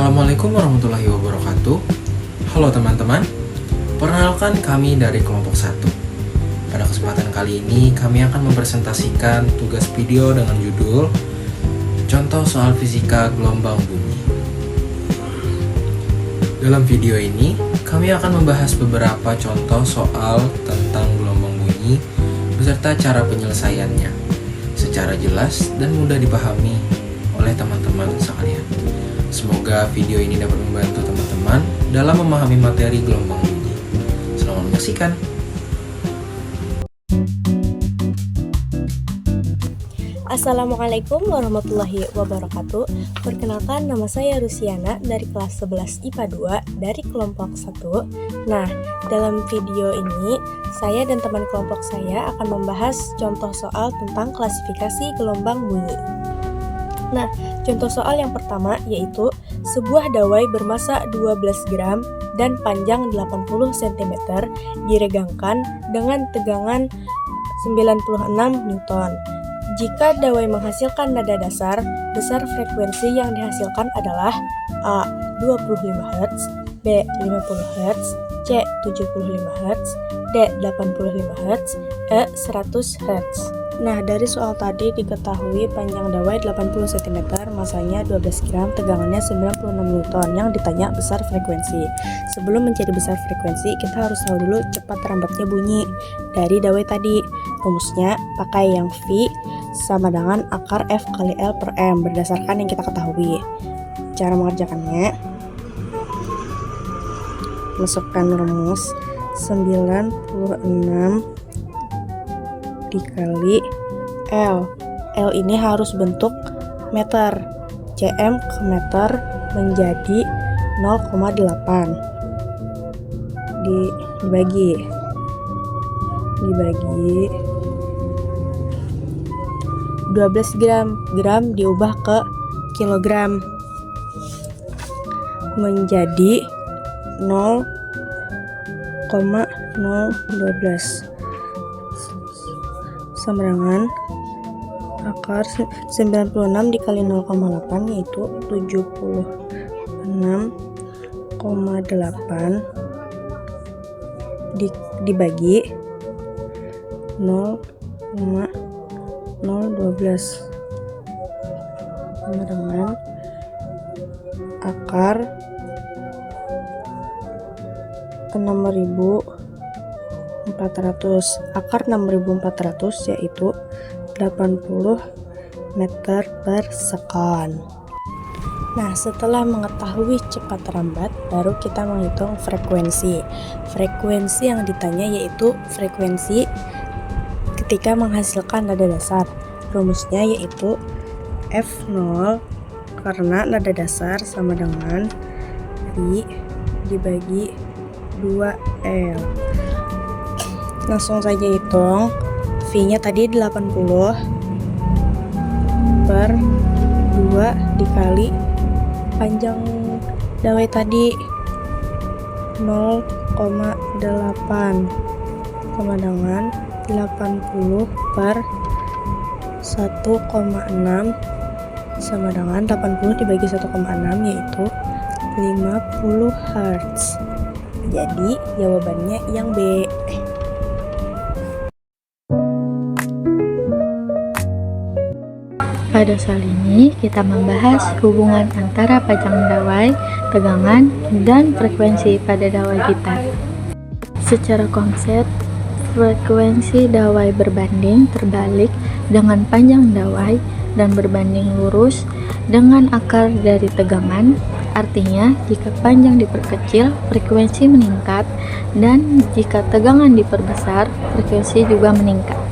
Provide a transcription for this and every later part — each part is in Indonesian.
Assalamualaikum warahmatullahi wabarakatuh. Halo teman-teman, perkenalkan kami dari kelompok 1. Pada kesempatan kali ini kami akan mempresentasikan tugas video dengan judul Contoh soal fisika gelombang bumi. Dalam video ini kami akan membahas beberapa contoh soal tentang gelombang bunyi beserta cara penyelesaiannya secara jelas dan mudah dipahami oleh teman-teman sekalian. Semoga video ini dapat membantu teman-teman dalam memahami materi gelombang bunyi. Selamat menyaksikan. Assalamualaikum warahmatullahi wabarakatuh. Perkenalkan, nama saya Rusiana dari kelas 11 IPA 2 dari kelompok 1. Nah, dalam video ini saya dan teman kelompok saya akan membahas contoh soal tentang klasifikasi gelombang bunyi. Nah, contoh soal yang pertama yaitu sebuah dawai bermasa 12 gram dan panjang 80 cm diregangkan dengan tegangan 96 Newton. Jika dawai menghasilkan nada dasar, besar frekuensi yang dihasilkan adalah A. 25 Hz, B. 50 Hz, C. 75 Hz, D. 85 Hz, E. 100 Hz. Nah, dari soal tadi diketahui panjang dawai 80 cm, masanya 12 gram, tegangannya 96 Newton. Yang ditanya besar frekuensi. Sebelum mencari besar frekuensi, kita harus tahu dulu cepat rambatnya bunyi dari dawai tadi. Rumusnya pakai yang V sama dengan akar F kali L per M berdasarkan yang kita ketahui. Cara mengerjakannya, masukkan rumus 96 dikali L. L ini harus bentuk meter. cm ke meter menjadi 0,8 dibagi 12 gram. Gram diubah ke kilogram menjadi 0,012 sama dengan akar 96 dikali 0,8 yaitu 76,8 dibagi 0,012 sama dengan akar 6400. Akar 6400 yaitu 80 meter per sekon. Nah, setelah mengetahui cepat rambat, baru kita menghitung frekuensi. Frekuensi yang ditanya yaitu frekuensi ketika menghasilkan nada dasar. Rumusnya yaitu F0 karena nada dasar sama dengan V dibagi 2L. Langsung saja hitung. V-nya tadi 80 per 2 dikali panjang dawai tadi 0,8 sama dengan 80 per 1,6 sama dengan 80 dibagi 1,6 yaitu 50 Hz. Jadi jawabannya yang B. Pada soal ini kita membahas hubungan antara panjang dawai, tegangan, dan frekuensi pada dawai kita. Secara konsep, frekuensi dawai berbanding terbalik dengan panjang dawai dan berbanding lurus dengan akar dari tegangan. Artinya, jika panjang diperkecil, frekuensi meningkat, dan jika tegangan diperbesar, frekuensi juga meningkat.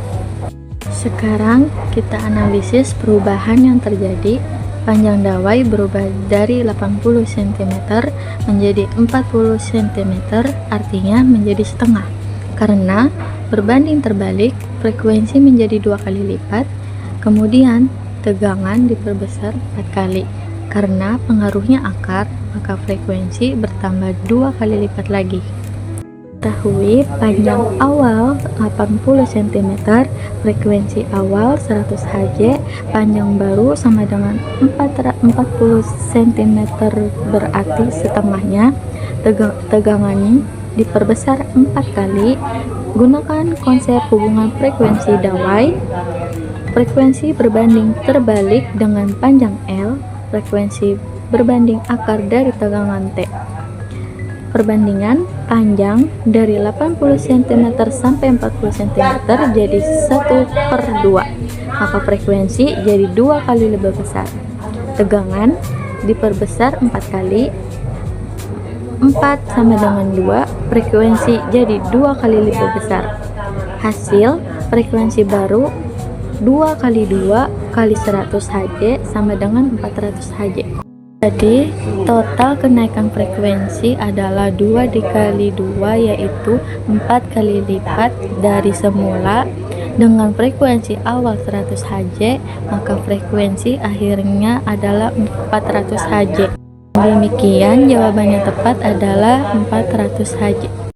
Sekarang kita analisis perubahan yang terjadi. Panjang dawai berubah dari 80 cm menjadi 40 cm, artinya menjadi setengah. Karena berbanding terbalik, frekuensi menjadi 2 kali lipat, kemudian tegangan diperbesar 4 kali. Karena pengaruhnya akar, maka frekuensi bertambah 2 kali lipat lagi. Ketahui panjang awal 80 cm, frekuensi awal 100 Hz, Panjang baru sama dengan 40 cm, berarti setengahnya. Tegangannya diperbesar 4 kali. Gunakan konsep hubungan frekuensi dawai. Frekuensi berbanding terbalik dengan panjang L. Frekuensi berbanding akar dari tegangan T. Perbandingan panjang dari 80 cm sampai 40 cm jadi 1/2, maka frekuensi jadi 2 kali lebih besar. Tegangan diperbesar 4 kali. 4 sama dengan 2, frekuensi jadi 2 kali lebih besar. Hasil frekuensi baru 2 kali 2 kali 100 Hz sama dengan 400 Hz. Jadi total kenaikan frekuensi adalah 2 dikali 2, yaitu 4 kali lipat dari semula. Dengan frekuensi awal 100 Hz, maka frekuensi akhirnya adalah 400 Hz. Demikian jawabannya tepat adalah 400 Hz.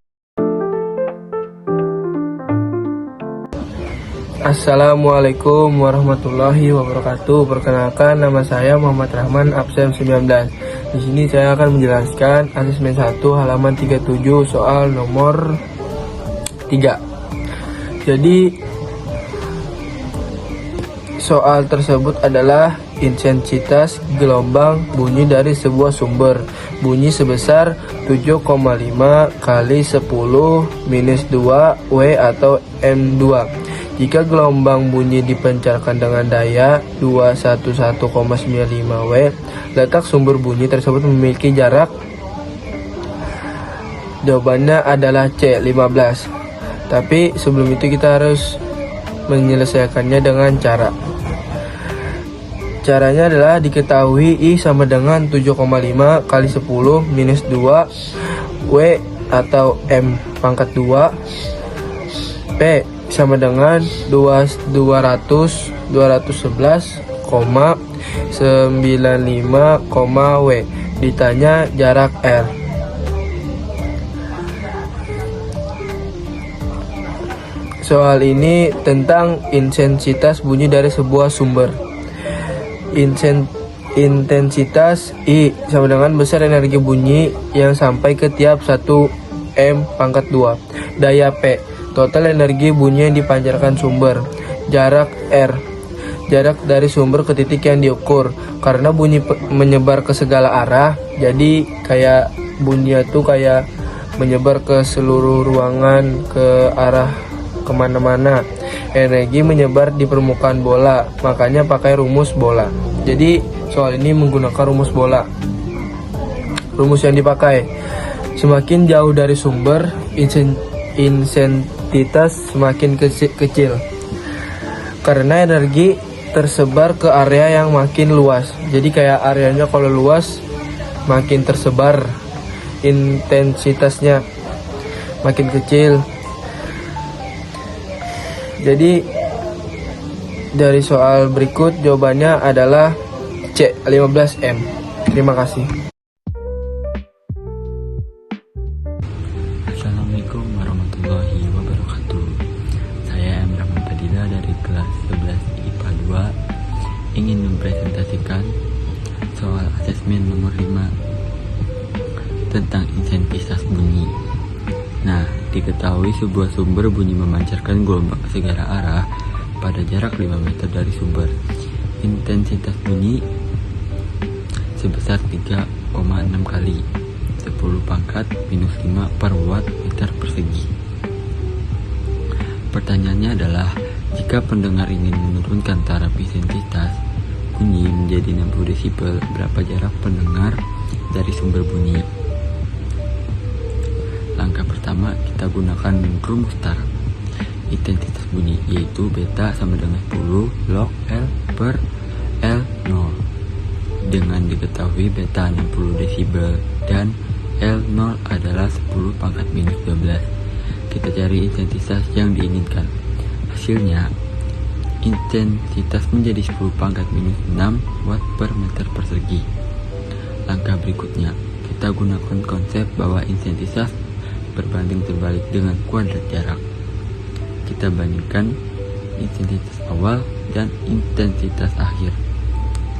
Assalamualaikum warahmatullahi wabarakatuh. Perkenalkan, nama saya Muhammad Rahman, absen 19. Di sini saya akan menjelaskan asesmen 1 halaman 37 soal nomor 3. Jadi soal tersebut adalah intensitas gelombang bunyi dari sebuah sumber. Bunyi sebesar 7,5 kali 10 minus 2 W atau M2. Jika gelombang bunyi dipancarkan dengan daya 211,95 W, letak sumber bunyi tersebut memiliki jarak. Jawabannya adalah C, 15. Tapi sebelum itu kita harus menyelesaikannya dengan cara. Caranya adalah diketahui I sama dengan 7,5 kali 10 minus 2 W atau M pangkat 2. P sama dengan 211,95, W. Ditanya jarak R. Soal ini tentang intensitas bunyi dari sebuah sumber. Intensitas I sama dengan besar energi bunyi yang sampai ke tiap 1 M pangkat 2. Daya P, total energi bunyi yang dipancarkan sumber. Jarak R, jarak dari sumber ke titik yang diukur. Karena bunyi menyebar ke segala arah, jadi kayak bunyi itu kayak menyebar ke seluruh ruangan, ke arah kemana-mana. Energi menyebar di permukaan bola, makanya pakai rumus bola. Jadi soal ini menggunakan rumus bola. Rumus yang dipakai, semakin jauh dari sumber, intensitas semakin kecil, karena energi tersebar ke area yang makin luas. Jadi kayak areanya kalau luas, makin tersebar, intensitasnya makin kecil. Jadi dari soal berikut jawabannya adalah C, 15M. Terima kasih. Assalamualaikum warahmatullahi wabarakatuh. Saya M. Rahman Fadila dari kelas 11 IPA 2 ingin mempresentasikan soal asesmen nomor 5 tentang intensitas bunyi. Nah, diketahui sebuah sumber bunyi memancarkan gelombang ke segala arah pada jarak 5 meter dari sumber. Intensitas bunyi sebesar 3,6 kali 10 pangkat minus 5 per watt meter persegi. Pertanyaannya adalah, jika pendengar ingin menurunkan taraf intensitas bunyi menjadi 60 desibel, berapa jarak pendengar dari sumber bunyi? Langkah pertama, kita gunakan rumus taraf intensitas bunyi, yaitu beta sama dengan 10 log L per L0. Dengan diketahui beta 60 desibel dan L0 adalah 10 pangkat minus 12, kita cari intensitas yang diinginkan. Hasilnya, intensitas menjadi 10 pangkat minus 6 watt per meter persegi. Langkah berikutnya, kita gunakan konsep bahwa intensitas berbanding terbalik dengan kuadrat jarak. Kita bandingkan intensitas awal dan intensitas akhir.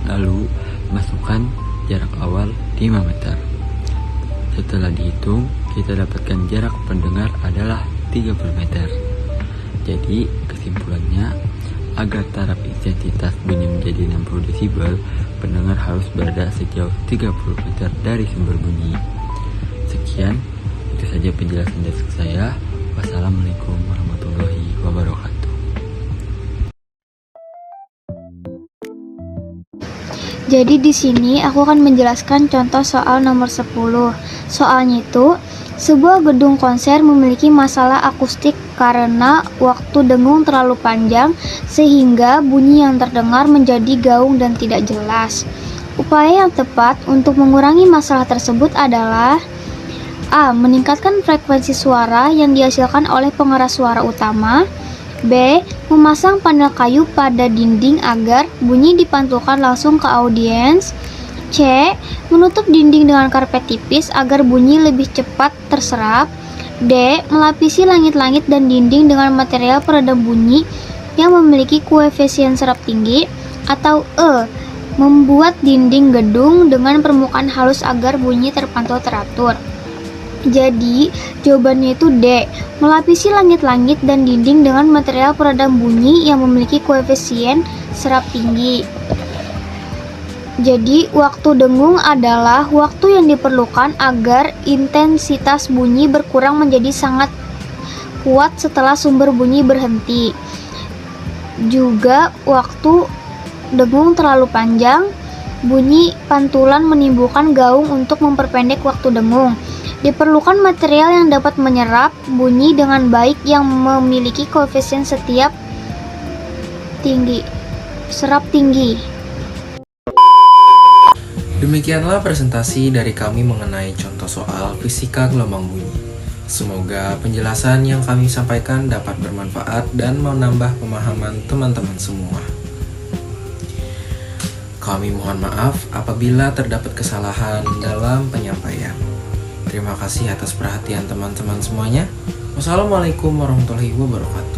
Lalu, masukkan jarak awal 5 meter. Setelah dihitung, kita dapatkan jarak pendengar adalah 30 meter. Jadi, kesimpulannya, agar taraf intensitas bunyi menjadi 60 desibel, pendengar harus berada sejauh 30 meter dari sumber bunyi. Sekian, itu saja penjelasan dari saya. Wassalamualaikum warahmatullahi wabarakatuh. Jadi di sini aku akan menjelaskan contoh soal nomor 10. Soalnya itu, sebuah gedung konser memiliki masalah akustik karena waktu dengung terlalu panjang sehingga bunyi yang terdengar menjadi gaung dan tidak jelas. Upaya yang tepat untuk mengurangi masalah tersebut adalah A. Meningkatkan frekuensi suara yang dihasilkan oleh pengeras suara utama. B. Memasang panel kayu pada dinding agar bunyi dipantulkan langsung ke audiens. C. Menutup dinding dengan karpet tipis agar bunyi lebih cepat terserap. D. Melapisi langit-langit dan dinding dengan material peredam bunyi yang memiliki koefisien serap tinggi. Atau E. Membuat dinding gedung dengan permukaan halus agar bunyi terpantau teratur. Jadi, jawabannya itu D. Melapisi langit-langit dan dinding dengan material peredam bunyi yang memiliki koefisien serap tinggi. Jadi, waktu dengung adalah waktu yang diperlukan agar intensitas bunyi berkurang menjadi sangat kuat setelah sumber bunyi berhenti. Juga, waktu dengung terlalu panjang, bunyi pantulan menimbulkan gaung untuk memperpendek waktu dengung. Diperlukan material yang dapat menyerap bunyi dengan baik yang memiliki koefisien serap tinggi. Demikianlah presentasi dari kami mengenai contoh soal fisika gelombang bunyi. Semoga penjelasan yang kami sampaikan dapat bermanfaat dan menambah pemahaman teman-teman semua. Kami mohon maaf apabila terdapat kesalahan dalam penyampaian. Terima kasih atas perhatian teman-teman semuanya. Wassalamualaikum warahmatullahi wabarakatuh.